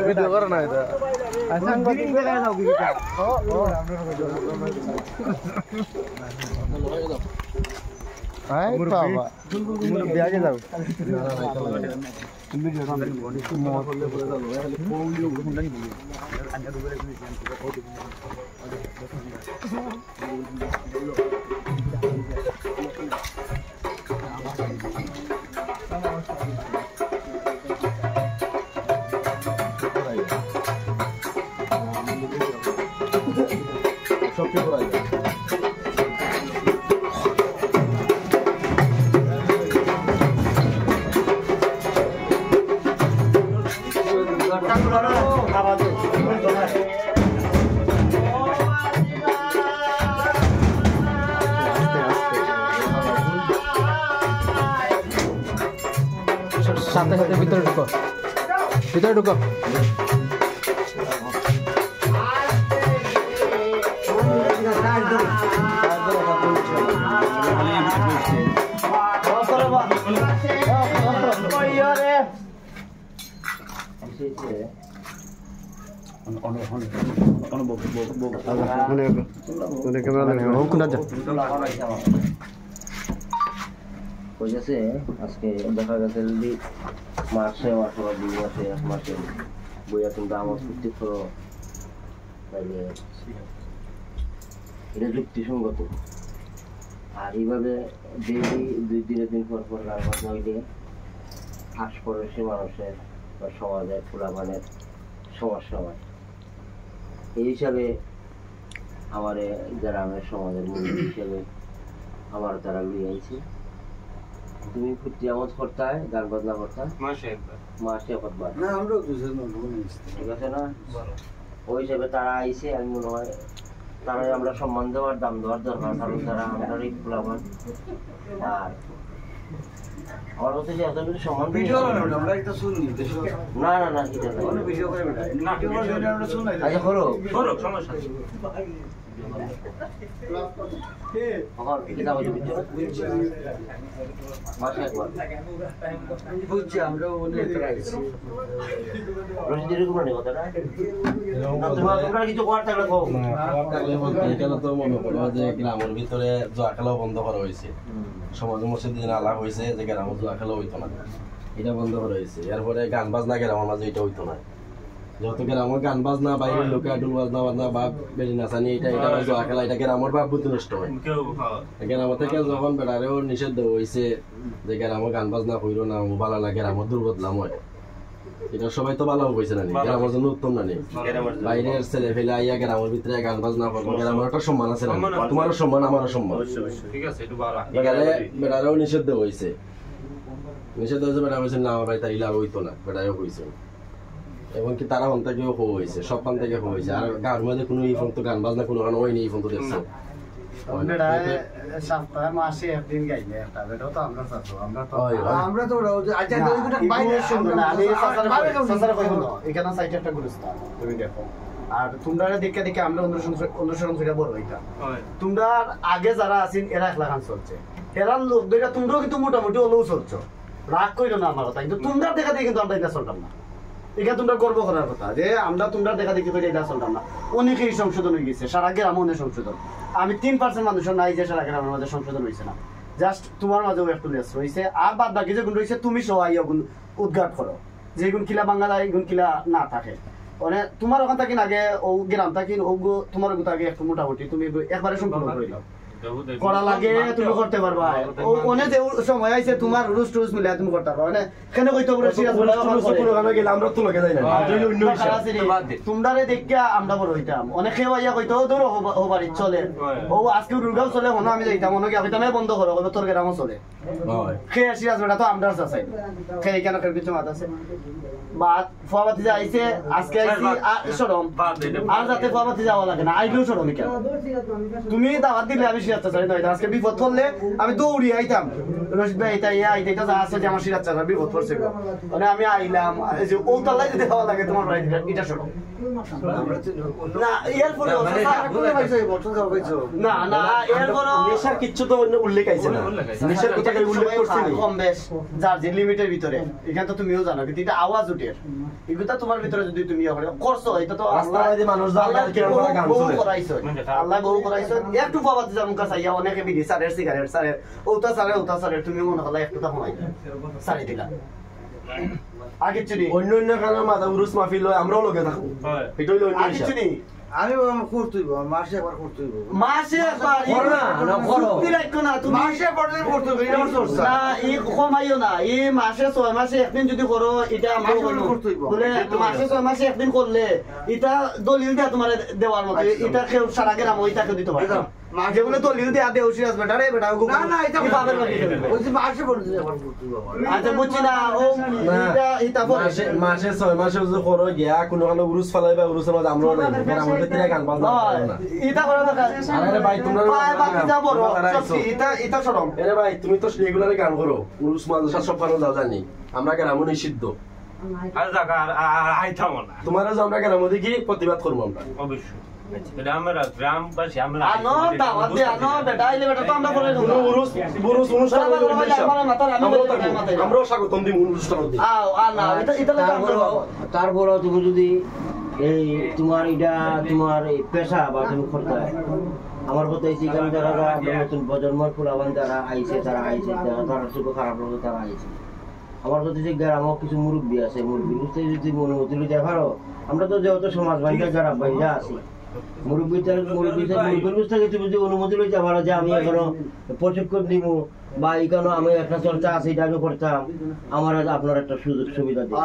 Video করে না এটা আগে যাও সবচেয়ে বড় সাথে সাথে ভিতরে ঢুকো ভিতরে ঢুকো আজকে দেখা গেছে যদি মাসে অথবা 2 মাসে 1 মাসে বইয়া তোমরা আমার চুক্তি করো তাহলে এটা যুক্তিসঙ্গত। আর এইভাবে ডেইলি 2-3 দিন পর পর গান বাজনা হইলে আশপাশে মানুষের বা সমাজের পোলাপানের সমস্যা হয়। এই হিসাবে আমার গ্রামের সমাজের মূল্য হিসেবে আমার তারা লুই আইছে। তুমি ফুটি আমোদ করতে হয় গান বাজনা করতে মাসে একবার না আমরা ঠিক আছে না ওই হিসাবে তারা আইছে। আমি মনে হয় তারা আমরা সম্মান দেওয়ার দাম দেওয়ার দরকার, কারণ তারা আমাদের পোলাপান। আর আমার হচ্ছে যে এত কিছু সম্মান না না না আচ্ছা করো সমস্যা গ্রামের ভিতরে জুয়া খেলাও বন্ধ করা হয়েছে। সমাজ মসজিদ দিন আলাপ হয়েছে যে গ্রামের জুয়া খেলা হইতো না, এটা বন্ধ করা হয়েছে। এরপরে গান বাজনা গ্রামের মাঝে এটা হইতো না। যেহেতু গ্রামের গান বাজনা বাইরের লোকে আডুল বাজনা বাজনা বা বেরি নাচানি এটা জুয়া খেলা এটা গ্রামের ভাব বুদ্ধি নষ্ট হয়। গ্রামের থেকে যখন বেড়ারেও নিষেধ দেওয়া হয়েছে যে গ্রামের গান বাজনা কইরো না ভালো লাগে, গ্রামের দুর্বদলাম হয়। এটা সবাই তো ভালো হয়েছে না, গ্রামের জন্য উত্তম না নেই। বাইরের ছেলে ফেলে আইয়া গ্রামের ভিতরে গান বাজনা করবো, গ্রামের একটা সম্মান আছে না, তোমারও সম্মান আমারও সম্মান। বেড়ারেও নিষেধ দেওয়া হয়েছে, নিষেধ হয়েছে বেড়া হয়েছে না ভাই তাই লাভ হইতো না, বেড়াও হয়েছে। এবং কি তারা হন থেকেও হয়েছে, সব পান থেকে হয়েছে। আর গান মধ্যে কোনো এই ফোন তো গান বাজনা কোনো গান হয়নি এই ফোন তো দেখছে। সপ্তাহে মাসে একদিন গাইলে একটা বেটাও তো আমরা চাচ্ছো আমরা তো এখানে সাইটে একটা গুরুস্থান তুমি দেখো। আর তোমরা দেখে দেখে আমরা অনুসরণ করে বড় এটা তোমরা আগে যারা আছেন এরা একলা গান চলছে, এরা লোক দেখা তোমরাও কিন্তু মোটামুটি হলেও চলছো। রাগ কইলো না আমার কথা, কিন্তু তোমরা দেখা দেখে কিন্তু আমরা এটা চলতাম না। এখানে তোমরা গর্ব করার কথা যে আমরা তোমরা দেখা দেখি করে এটা চলতাম না। অনেকেই সংশোধন হয়ে গেছে, সারা গ্রামে অনেক সংশোধন। আমি 3% মানুষের নাই যে সারা গ্রামের মাঝে সংশোধন হয়েছে না, জাস্ট তোমার মাঝেও একটু লেস রয়েছে। আর বাদ বাকি যেগুলো রয়েছে তুমি সবাই ওগুন উদ্ঘাট করো, যেগুন কিলা বাঙালা এগুন কিলা না থাকে। মানে তোমার ওখান থাকি আগে ও গ্রাম থাকি ও তোমার ওগুলো আগে একটু মোটামুটি তুমি একবারে সম্পূর্ণ করে দাও করা লাগে তুমি করতে পারবা। অনেক সময় আইছে তোমার রুজ টুজ মিলে তুমি করতে পারবা। মানে কেন কইতো পুরো সিরিয়াস বলে গেলে আমরা তো লগে যাই না, তোমরা দেখে আমরা বড় হইতাম। অনেকে ভাইয়া কইতো দূর ও বাড়ি চলে, ও আজকে দুর্গাও চলে, মনে আমি যাইতাম মনে কি হইতাম বন্ধ করো তোর গ্রামও চলে। খেয়ে সিরিয়াস বেটা তো আমরা চাই খেয়ে কেন কিছু মাত আছে বা ফোয়াবাতি যে আইছে আজকে আইছি সরম আর যাতে ফোয়াবাতি যাওয়া লাগে না, আইলেও সরম কেন তুমি দাওয়াত দিলে আমি শিরাত চাচা নয় আজকে বিপদ পড়লে আমি দৌড়ি আইতাম রশিদ ভাই এটা যা আছে যে আমার শিরাত চাচা বিপদ পড়ছে মানে আমি আইলাম এই যে ওতালাই যদি দেওয়া লাগে তোমার বাড়ি এটা শোনো না এরপরে না না এরপরে নেশার কিচ্ছু তো উল্লেখ আইছে না নেশার কথা উল্লেখ করছি কম বেশ যার যে লিমিটের ভিতরে এখানে তো তুমিও জানো কিন্তু এটা আওয়াজ উঠে এগুলো তোমার ভিতরে যদি তুমি করছো এটা তো রাস্তায় মানুষ আল্লাহ বহু করাইছো একটু বাবা যেমন কাছে আইয়া অনেকে বিড়ি সারের সিগারেট সারের ওটা সারের তুমি মনে করলে একটু তখন সারি দিলা আর কিছু নেই অন্য অন্য কারণে মাথা উরুস মাহফিল হয় আমরাও লগে থাকবো এটা হইলো অন্য আর কিছু নেই আমি করতেইব মাসে একবার করতেইব মাসে একবার করো না করো না তুমি মাসে পড়লে করতেইব এটা আমার চর্চা না এই কমাইও না এই মাসে 6 মাসে একদিন যদি করো এটা আমরা বলে মাসে 6 মাসে একদিন করলে এটা দলিল দেয়া তোমার দেওয়ার মতো এটা কেউ সারা গ্রাম ওইটাকে দিতে পারে যেগুলো দলিল দেয়া দেও সিরাজ বেটা রে বেটা না না এটা পাবেন না ওই যে মাসে পড়লে একবার করতেইব আচ্ছা বুঝছি না ও এটা পরে মাসে 6 মাসে যদি করো গিয়া কোনো কারণে উরুস ফালাইবা উরুসের মধ্যে আমরাও নাই আমাদের ভিতরে গান বাজনা না এটা করে না আরে ভাই তোমরা বাকি যাব সত্যি এটা শরম আরে ভাই তুমি তো রেগুলার গান করো উরুস মাদ্রাসা সব গান দাও জানি আমরা গ্রাম নিষিদ্ধ আর জায়গা আর আইতাম না তোমার যে আমরা গ্রাম দেখি প্রতিবাদ করবো আমরা অবশ্যই এটা আমরা গ্রামবাসী আমরা আনো দাওয়াত দে আনো বেটা আইলে বেটা তো আমরা করে দেব উরুস উরুস অনুষ্ঠান আমরাও স্বাগতম দিই অনুষ্ঠান দিই আও না এটা লাগে আমরা তারপরেও তুমি যদি এই তোমার এটা তোমার এই পেশা বা তুমি করতে আমার কথা এই এখানে যারা নতুন প্রজন্মের ফুলাবান যারা আইছে তারা চোখ খারাপ লাগে তারা আইছে আমার কথা যে গ্রামও কিছু মুরব্বী আছে মুরব্বী বুঝতে যদি অনুমতি লইতে পারো আমরা তো যেহেতু সমাজ বাইরে যারা বাইরে আছি মুরব্বীর থেকে তুমি যদি অনুমতি লইতে পারো যে আমি এখনো প্রশিক্ষণ দিব বা এখানে আমি একটা চর্চা আছে এটা আমি করতাম আমার আপনার একটা সুযোগ সুবিধা দিই